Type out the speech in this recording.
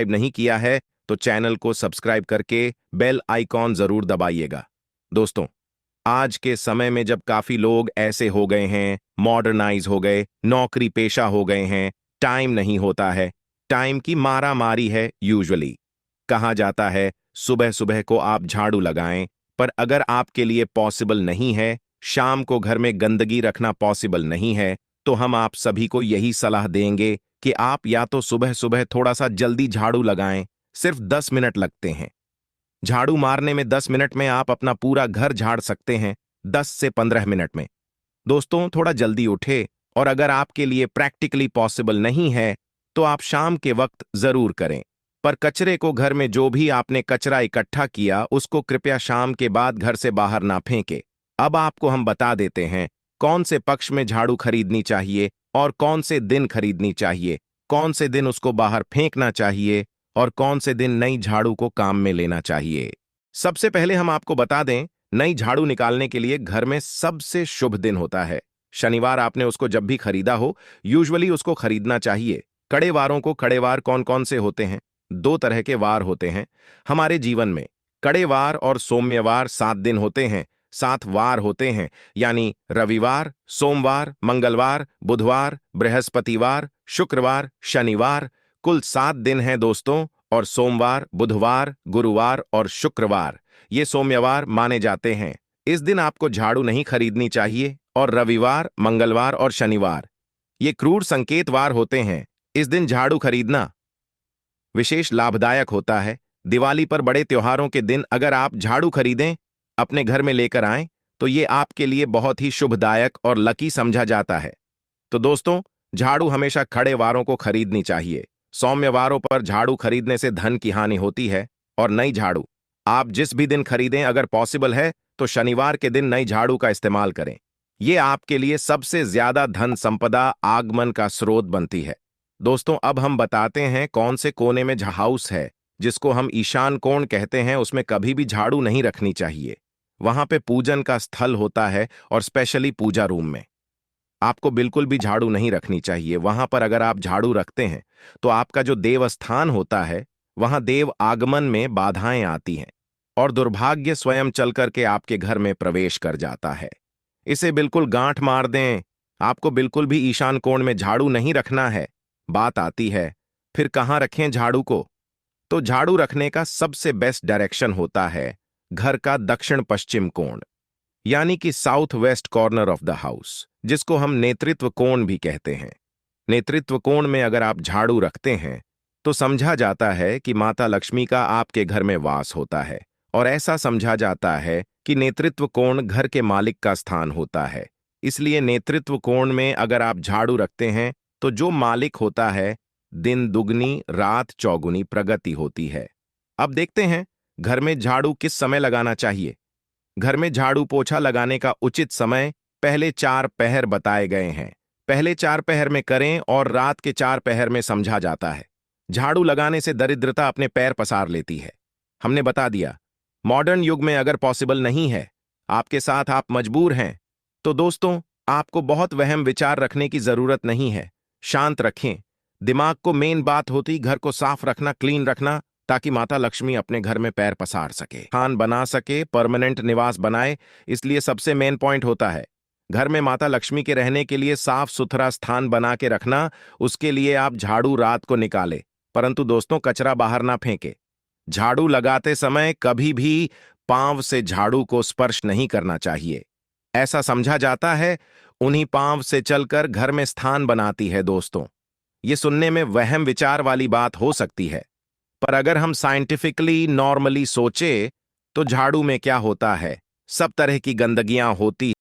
नहीं किया है तो चैनल को सब्सक्राइब करके बेल आइकॉन जरूर दबाइएगा। दोस्तों, आज के समय में जब काफी लोग ऐसे हो गए हैं, मॉडर्नाइज हो गए, नौकरी पेशा हो गए हैं, टाइम नहीं होता है, टाइम की मारा मारी है। यूजुअली कहा जाता है सुबह सुबह को आप झाड़ू लगाएं, पर अगर आपके लिए पॉसिबल नहीं है, शाम को घर में गंदगी रखना पॉसिबल नहीं है, तो हम आप सभी को यही सलाह देंगे कि आप या तो सुबह सुबह थोड़ा सा जल्दी झाड़ू लगाएं। सिर्फ 10 मिनट लगते हैं। झाड़ू मारने में 10 मिनट में आप अपना पूरा घर झाड़ सकते हैं, 10 से 15 मिनट में। दोस्तों, थोड़ा जल्दी उठे, और अगर आपके लिए प्रैक्टिकली पॉसिबल नहीं है तो आप शाम के वक्त जरूर करें। पर कचरे को, घर में जो भी आपने कचरा इकट्ठा किया उसको कृपया शाम के बाद घर से बाहर ना फेंके। अब आपको हम बता देते हैं कौन से पक्ष में झाड़ू खरीदनी चाहिए और कौन से दिन खरीदनी चाहिए, कौन से दिन उसको बाहर फेंकना चाहिए और कौन से दिन नई झाड़ू को काम में लेना चाहिए। सबसे पहले हम आपको बता दें, नई झाड़ू निकालने के लिए घर में सबसे शुभ दिन होता है शनिवार। आपने उसको जब भी खरीदा हो, यूजुअली उसको खरीदना चाहिए। कड़े वारों को, कड़े वार कौन कौन से होते हैं? 2 तरह के वार होते हैं हमारे जीवन में। कड़े वार और सौम्यवार 7 दिन होते हैं, 7 वार होते हैं, यानी रविवार, सोमवार, मंगलवार, बुधवार, बृहस्पतिवार, शुक्रवार, शनिवार। कुल 7 दिन हैं दोस्तों, और सोमवार, बुधवार, गुरुवार और शुक्रवार ये सौम्यवार माने जाते हैं। इस दिन आपको झाड़ू नहीं खरीदनी चाहिए, और रविवार, मंगलवार और शनिवार ये क्रूर संकेतवार होते हैं। इस दिन झाड़ू खरीदना विशेष लाभदायक होता है। दिवाली पर, बड़े त्योहारों के दिन अगर आप झाड़ू खरीदें, अपने घर में लेकर आएं, तो ये आपके लिए बहुत ही शुभदायक और लकी समझा जाता है। तो दोस्तों, झाड़ू हमेशा खड़े वारों को खरीदनी चाहिए। सौम्य वारों पर झाड़ू खरीदने से धन की हानि होती है। और नई झाड़ू आप जिस भी दिन खरीदें, अगर पॉसिबल है तो शनिवार के दिन नई झाड़ू का इस्तेमाल करें। ये आपके लिए सबसे ज्यादा धन संपदा आगमन का स्रोत बनती है। दोस्तों, अब हम बताते हैं कौन से कोने में हाउस है जिसको हम ईशान कोण कहते हैं, उसमें कभी भी झाड़ू नहीं रखनी चाहिए। वहां पे पूजन का स्थल होता है, और स्पेशली पूजा रूम में आपको बिल्कुल भी झाड़ू नहीं रखनी चाहिए। वहां पर अगर आप झाड़ू रखते हैं तो आपका जो देव स्थान होता है, वहां देव आगमन में बाधाएं आती हैं, और दुर्भाग्य स्वयं चल करके आपके घर में प्रवेश कर जाता है। इसे बिल्कुल गांठ मार दें। आपको बिल्कुल भी ईशान कोण में झाड़ू नहीं रखना है। बात आती है फिर कहाँ रखें झाड़ू को? तो झाड़ू रखने का सबसे बेस्ट डायरेक्शन होता है घर का दक्षिण पश्चिम कोण, यानी कि south west corner of the house, जिसको हम नेतृत्व कोण भी कहते हैं। नेतृत्व कोण में अगर आप झाड़ू रखते हैं तो समझा जाता है कि माता लक्ष्मी का आपके घर में वास होता है, और ऐसा समझा जाता है कि नेतृत्व कोण घर के मालिक का स्थान होता है। इसलिए नेतृत्व कोण में अगर आप झाड़ू रखते हैं तो जो मालिक होता है, दिन दुगनी रात चौगुनी प्रगति होती है। अब देखते हैं घर में झाड़ू किस समय लगाना चाहिए। घर में झाड़ू पोछा लगाने का उचित समय पहले 4 पहर बताए गए हैं। पहले 4 पहर में करें और रात के 4 पहर में समझा जाता है। झाड़ू लगाने से दरिद्रता अपने पैर पसार लेती है। हमने बता दिया। मॉडर्न युग में अगर पॉसिबल नहीं है, आपके साथ आप मजबूर हैं, तो दोस्तों आपको बहुत वहम विचार रखने की जरूरत नहीं है। शांत रखें दिमाग को। मेन बात होती घर को साफ रखना, क्लीन रखना, ताकि माता लक्ष्मी अपने घर में पैर पसार सके, स्थान बना सके, परमानेंट निवास बनाए। इसलिए सबसे मेन पॉइंट होता है घर में माता लक्ष्मी के रहने के लिए साफ सुथरा स्थान बना के रखना। उसके लिए आप झाड़ू रात को निकाले, परंतु दोस्तों कचरा बाहर ना फेंके। झाड़ू लगाते समय कभी भी पांव से झाड़ू को स्पर्श नहीं करना चाहिए। ऐसा समझा जाता है उन्हीं पांव से चलकर घर में स्थान बनाती है। दोस्तों, ये सुनने में वहम विचार वाली बात हो सकती है, पर अगर हम साइंटिफिकली नॉर्मली सोचे तो झाड़ू में क्या होता है, सब तरह की गंदगियां होती